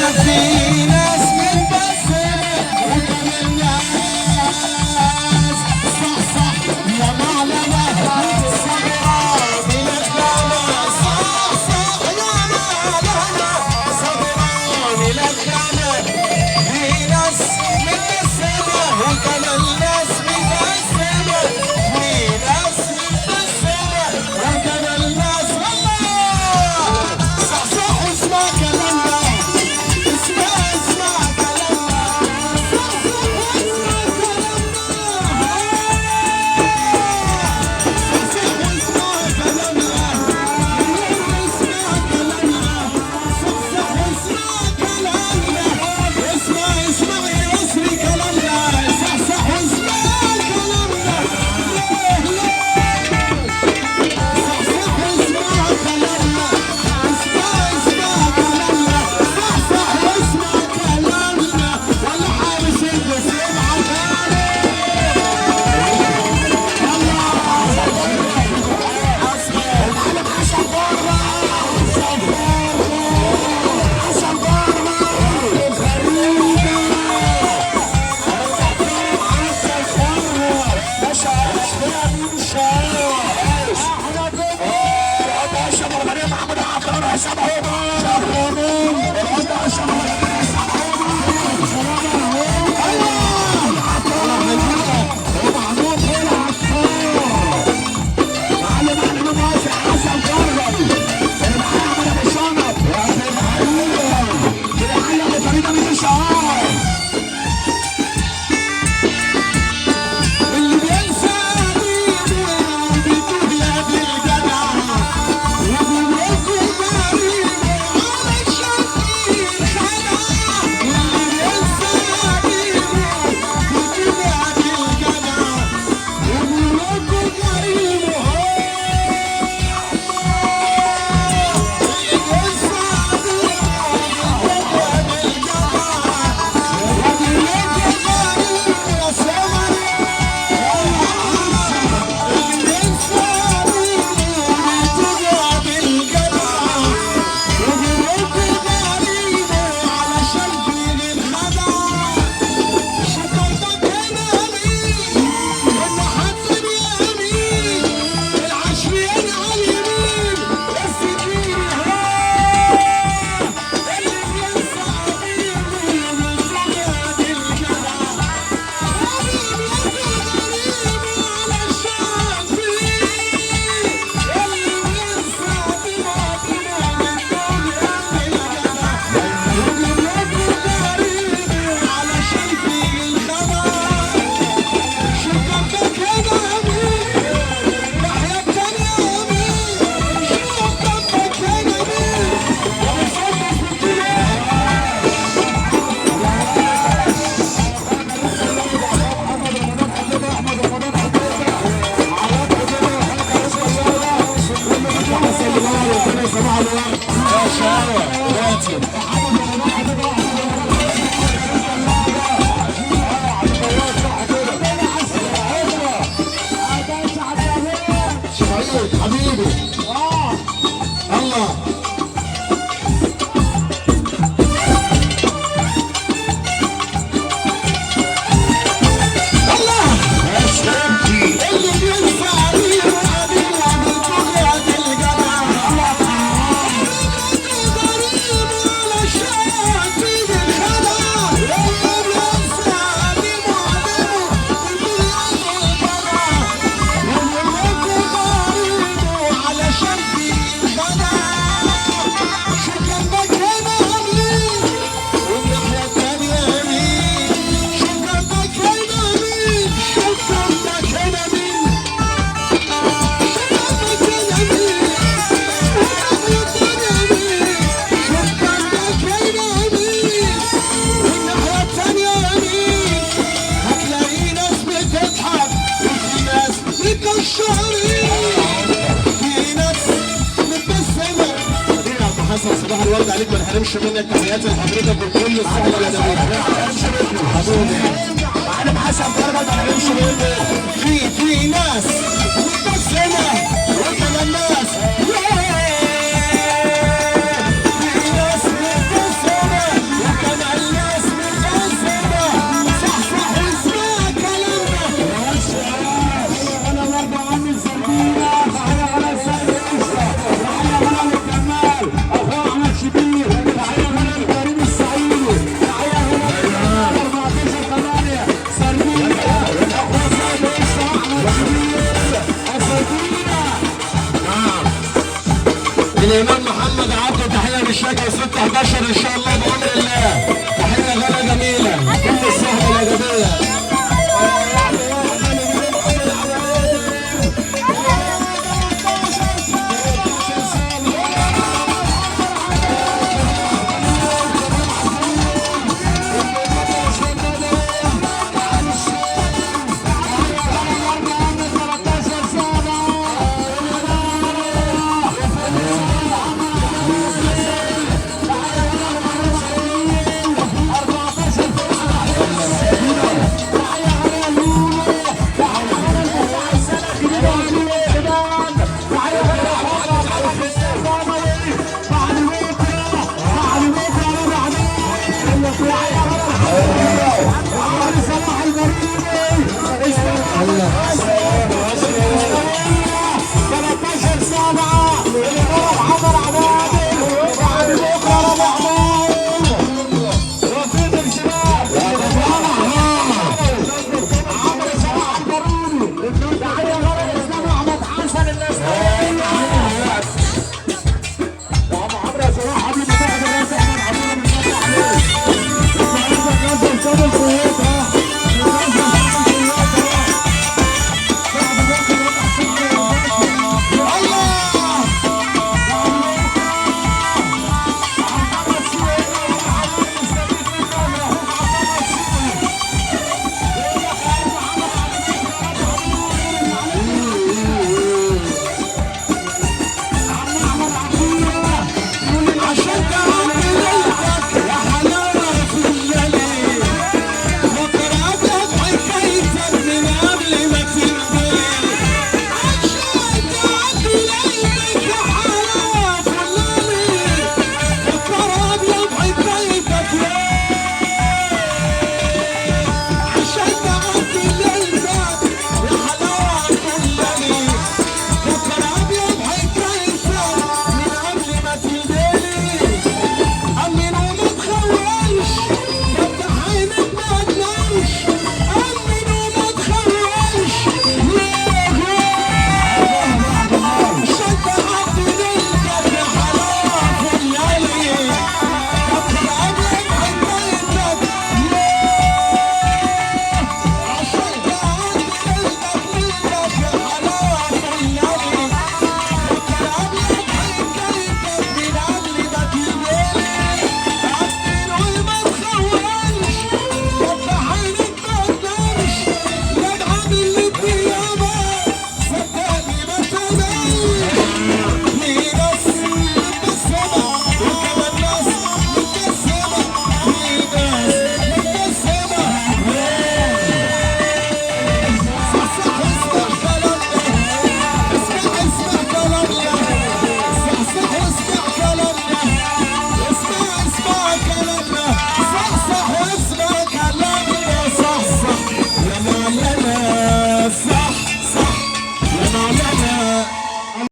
في ناس متبسمة وكمان ناس صح صح يا معلمة صبرا بلدنا صح صح يا معلمة صبرا بلدنا في ناس متبسمة وكمان ناس متبسمة في ناس متبسمة وكمان ناس الله صح صح اسمع كلامنا اسمع كلامنا صح صح اسمع كلامنا صح صح اسمع كلامنا اسمع كلامنا صح صح اسمع كلامنا اسمع يا يسري كلامنا صح صح اسمع كلامنا ليه ليه صح صح اسمع كلامنا اسمع كلامنا صح صح اسمع كلامنا ولا حارس الجسم عطاني العالم حسن بره حسن بره الخريجة حسن بره باشا اشتغل يمشي احنا كده باشا مرغنية محمود عفان حسام عمر شغالين الوضع حسام عمر اللي بينسى قريبه بيتوه يا دي الجدع وبيوكل قريبه على الشكل خدع اللي بينسى قريبه بيتوه يا دي الجدع وبيوكل قريبه اللي بينسى حبيبي الله اللي بينسى قريبه قريبه بيتوه يا دي الجدع قريبه على الشكل الخدع اللي بينسى قريبه قريبه بيتوه يا دي الجدع على شكل الخدع شو جنبك هنا عاملين والناحية التانية يمين شو جنبك هنا مين شو جنبك هنا مين هتلاقي ناس بتضحك وفي ناس متكشرين في ناس متبسمة يا عم حسن صباح الورد عليك ما نحرمش منك تحياتي لحضرتك بكل الصحة والأدبية حبيبي معلم حسن فرجة ما نحرمش منك في ناس متبسمة وكمان ناس 11 ان شاء الله